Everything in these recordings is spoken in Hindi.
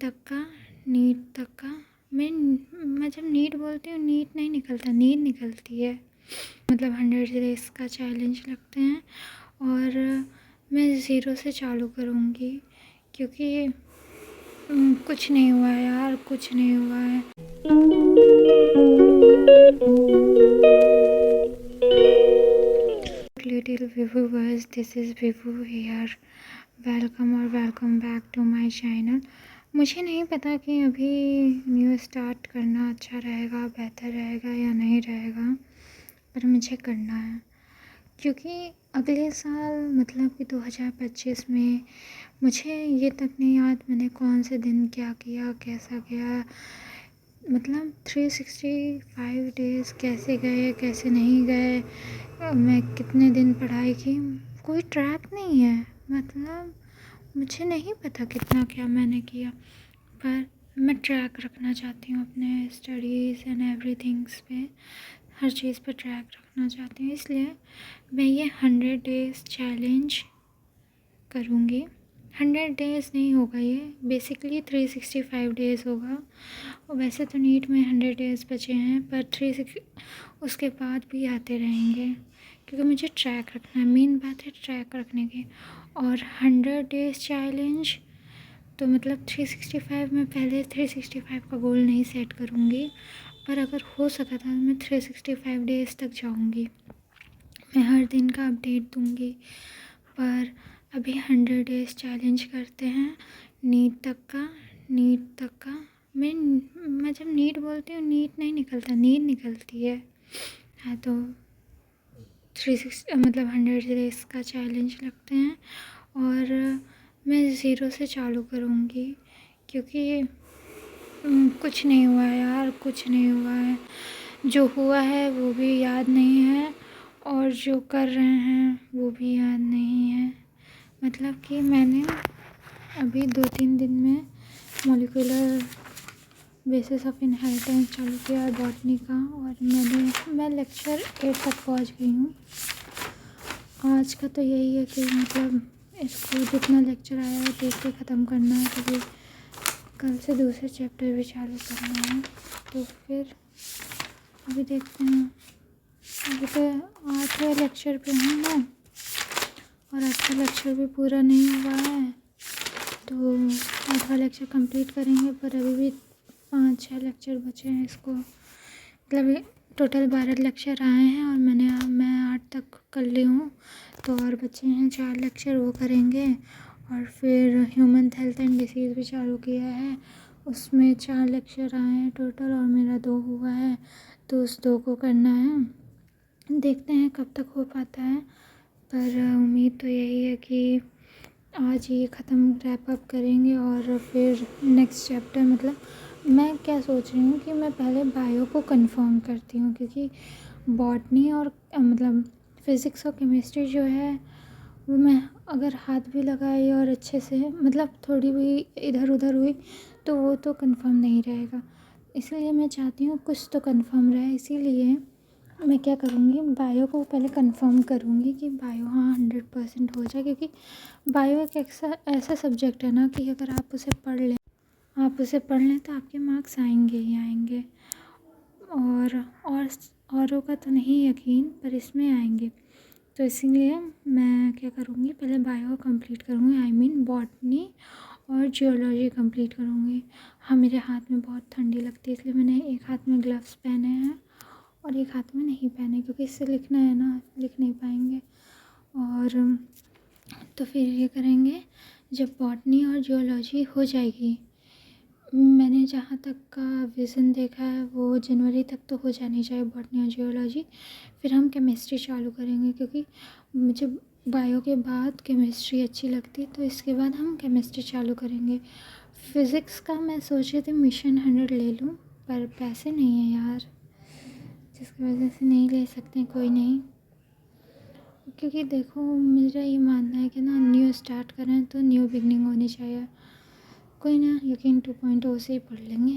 तक का नीट तक का मैं जब नीट बोलती हूँ नीट नहीं निकलता, नीट निकलती है। मतलब 100 डेज़ का चैलेंज लगते हैं और मैं ज़ीरो से चालू करूँगी क्योंकि कुछ नहीं हुआ है यार, कुछ नहीं हुआ है। Little viewers, this is Vivu here. Welcome back to my channel. मुझे नहीं पता कि अभी न्यू स्टार्ट करना अच्छा रहेगा, बेहतर रहेगा या नहीं रहेगा, पर मुझे करना है क्योंकि अगले साल मतलब कि 2025 में मुझे ये तक नहीं याद मैंने कौन से दिन क्या किया, कैसा गया। मतलब 365 डेज़ कैसे गए, कैसे नहीं गए, मैं कितने दिन पढ़ाई की, कोई ट्रैक नहीं है। मतलब मुझे नहीं पता कितना क्या मैंने किया, पर मैं ट्रैक रखना चाहती हूँ अपने स्टडीज़ एंड एवरीथिंग्स पे, हर चीज़ पे ट्रैक रखना चाहती हूँ। इसलिए मैं ये 100 डेज़ चैलेंज करूँगी। 100 डेज़ नहीं होगा, ये बेसिकली 365 डेज़ होगा। और वैसे तो नीट में 100 डेज़ बचे हैं, पर 360 उसके बाद भी आते रहेंगे क्योंकि मुझे ट्रैक रखना है। मेन बात है ट्रैक रखने की। और 100 डेज़ चैलेंज तो मतलब 365 में पहले 365 का गोल नहीं सेट करूँगी, पर अगर हो सका था मैं 365 डेज़ तक जाऊँगी। मैं हर दिन का अपडेट दूँगी, पर अभी 100 डेज़ चैलेंज करते हैं नीट तक का मैं जब नीट बोलती हूँ नीट नहीं निकलता, नीट निकलती है। हाँ, तो 360 मतलब 100 डेज़ का चैलेंज लगते हैं और मैं ज़ीरो से चालू करूँगी क्योंकि कुछ नहीं हुआ है यार, कुछ नहीं हुआ है। जो हुआ है वो भी याद नहीं है और जो कर रहे हैं वो भी याद नहीं है। मतलब कि मैंने अभी 2-3 दिन में मॉलिक्यूलर बेसिस ऑफ इनहेरिटेंस चालू किया है बॉटनी का, और मैं लेक्चर 8 तक पहुंच गई हूँ। आज का तो यही है कि मतलब इसको जितना लेक्चर आया है देख के ख़त्म करना है, क्योंकि कल से दूसरे चैप्टर भी चालू करना है। तो फिर अभी देखते हैं। अभी तो 8वें लेक्चर पे हूँ मैं और आज का लेक्चर भी पूरा नहीं हुआ है, तो 8वां लेक्चर कंप्लीट करेंगे। पर अभी भी 5-6 लेक्चर बचे हैं इसको। मतलब टोटल 12 लेक्चर आए हैं और मैं 8 तक कर ली हूँ, तो और बचे हैं 4 लेक्चर, वो करेंगे। और फिर ह्यूमन हेल्थ एंड डिसीज़ भी चालू किया है, उसमें 4 लेक्चर आए हैं टोटल और मेरा 2 हुआ है, तो उस 2 को करना है। देखते हैं कब तक हो पाता है, पर उम्मीद तो यही है कि आज ये ख़त्म रैप अप करेंगे और फिर नेक्स्ट चैप्टर। मतलब मैं क्या सोच रही हूँ कि मैं पहले बायो को कंफर्म करती हूँ, क्योंकि बॉटनी और मतलब फ़िज़िक्स और केमिस्ट्री जो है वो मैं अगर हाथ भी लगाई और अच्छे से मतलब थोड़ी भी इधर उधर हुई तो वो तो कंफर्म नहीं रहेगा। इसलिए मैं चाहती हूँ कुछ तो कंफर्म रहे, इसीलिए मैं क्या करूँगी, बायो को पहले कंफर्म करूँगी कि बायो हाँ 100% हो जाए, क्योंकि बायो एक ऐसा सब्जेक्ट है ना कि अगर आप उसे पढ़ लें तो आपके मार्क्स आएंगे ही आएंगे। और औरों का तो नहीं यकीन, पर इसमें आएंगे। तो इसीलिए मैं क्या करूँगी, पहले बायो कंप्लीट करूँगी, आई मीन बॉटनी और जियोलॉजी कंप्लीट करूँगी। हाँ, मेरे हाथ में बहुत ठंडी लगती है, इसलिए मैंने एक हाथ में ग्लव्स पहने हैं और एक हाथ में नहीं पहने, क्योंकि इससे लिखना है ना, लिख नहीं पाएंगे। और तो फिर ये करेंगे जब बॉटनी और जियोलॉजी हो जाएगी। मैंने जहाँ तक का विज़न देखा है वो जनवरी तक तो हो जानी चाहिए बॉटनी और जियोलॉजी। फिर हम केमिस्ट्री चालू करेंगे, क्योंकि मुझे बायो के बाद केमिस्ट्री अच्छी लगती, तो इसके बाद हम केमिस्ट्री चालू करेंगे। फ़िज़िक्स का मैं सोच रही थी मिशन 100 ले लूँ, पर पैसे नहीं है यार, जिसकी वजह से नहीं ले सकते, कोई नहीं। क्योंकि देखो मेरा ये मानना है कि ना न्यू स्टार्ट करें तो न्यू बिगनिंग होनी चाहिए। कोई ना, यकीन 2.0 से ही पढ़ लेंगे।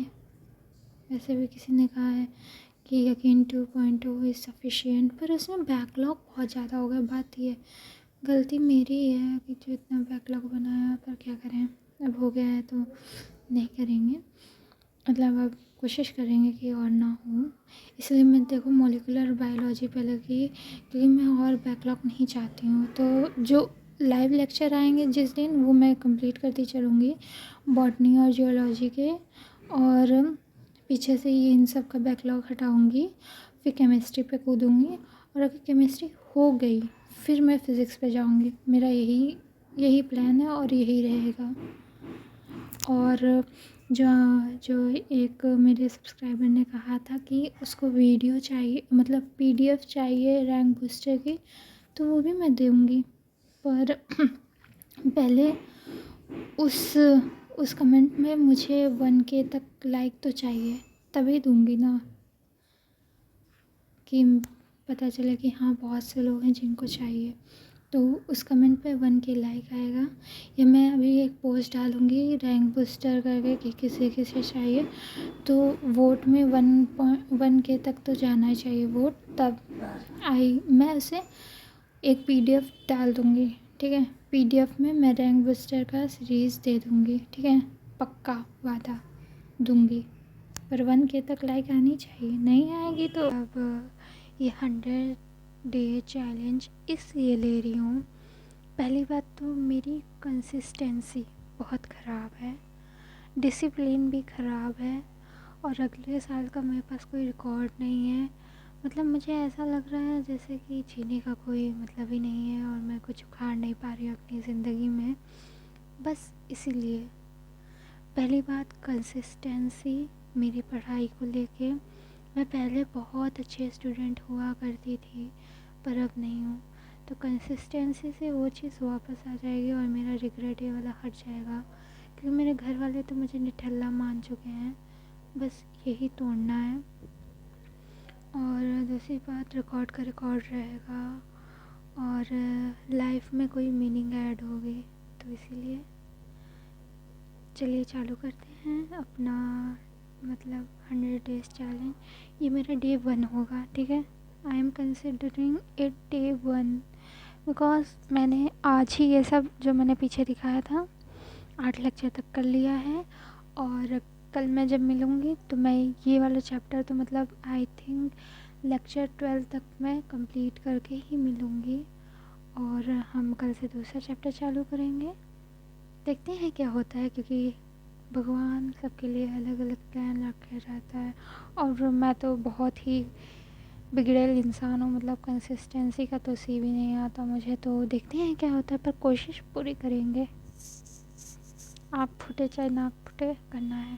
वैसे भी किसी ने कहा है कि यकीन 2.0 इज़ सफिशिएंट, पर उसमें बैकलॉग बहुत ज़्यादा हो गया। बात ये गलती मेरी है कि जो इतना बैकलॉग बनाया, पर क्या करें, अब हो गया है तो नहीं करेंगे, मतलब अब कोशिश करेंगे कि और ना हो। इसलिए मैं देखो मॉलिक्यूलर बायोलॉजी पहले की, क्योंकि मैं और बैकलॉग नहीं चाहती हूँ। तो जो लाइव लेक्चर आएंगे जिस दिन, वो मैं कंप्लीट करती चलूँगी, बॉटनी और जियोलॉजी के। और पीछे से ये इन सब का बैकलॉग हटाऊँगी, फिर केमिस्ट्री पे कूदूँगी। और अगर केमिस्ट्री हो गई फिर मैं फ़िज़िक्स पे जाऊँगी। मेरा यही प्लान है और यही रहेगा। और जो जो एक मेरे सब्सक्राइबर ने कहा था कि उसको वीडियो चाहिए, मतलब पीडीएफ चाहिए रैंक बूस्टर की, तो वो भी मैं दूँगी। पर पहले उस कमेंट में मुझे 1K तक लाइक तो चाहिए, तभी दूँगी ना, कि पता चले कि हाँ बहुत से लोग हैं जिनको चाहिए। तो उस कमेंट पे 1K लाइक आएगा, या मैं अभी एक पोस्ट डालूँगी रैंक बूस्टर करके कि किसे किसे चाहिए। तो वोट में 1K तक तो जाना ही चाहिए वोट, तब मैं उसे एक पीडीएफ डाल दूँगी। ठीक है, पीडीएफ में मैं रैंक बूस्टर का सीरीज़ दे दूँगी। ठीक है, पक्का वादा दूँगी, पर 1K तक लाइक आनी चाहिए। नहीं आएगी तो अब ये 100 डे चैलेंज इसलिए ले रही हूँ। पहली बात तो मेरी कंसिस्टेंसी बहुत ख़राब है, डिसिप्लिन भी ख़राब है, और अगले साल का मेरे पास कोई रिकॉर्ड नहीं है। मतलब मुझे ऐसा लग रहा है जैसे कि जीने का कोई मतलब ही नहीं है और मैं कुछ उखाड़ नहीं पा रही हूँ अपनी ज़िंदगी में। बस इसीलिए पहली बात कंसिस्टेंसी मेरी पढ़ाई को लेके। मैं पहले बहुत अच्छे स्टूडेंट हुआ करती थी, पर अब नहीं हूँ। तो कंसिस्टेंसी से वो चीज़ वापस आ जाएगी और मेरा रिग्रेट ये वाला हट जाएगा, क्योंकि मेरे घर वाले तो मुझे निठल्ला मान चुके हैं। बस यही तोड़ना है। और दूसरी बात, रिकॉर्ड का रिकॉर्ड रहेगा और लाइफ में कोई मीनिंग ऐड होगी, तो इसीलिए चलिए चालू करते हैं अपना मतलब 100 डेज़ चैलेंज। ये मेरा डे 1 होगा। ठीक है, I am considering it day 1 because मैंने आज ही ये सब जो मैंने पीछे दिखाया था 8 लेक्चर तक कर लिया है। और कल मैं जब मिलूँगी तो मैं ये वाला चैप्टर तो मतलब आई थिंक लेक्चर 12 तक मैं कंप्लीट करके ही मिलूँगी, और हम कल से दूसरा चैप्टर चालू करेंगे। देखते हैं क्या होता है, क्योंकि भगवान सबके लिए अलग अलग प्लान रखे रहता है। और मैं तो बहुत ही बिगड़ेल इंसान हूँ, मतलब कंसिस्टेंसी का तो सी भी नहीं आता मुझे। तो देखते हैं क्या होता है, पर कोशिश पूरी करेंगे। आप फूटे चाहे नाक फूटे, करना है।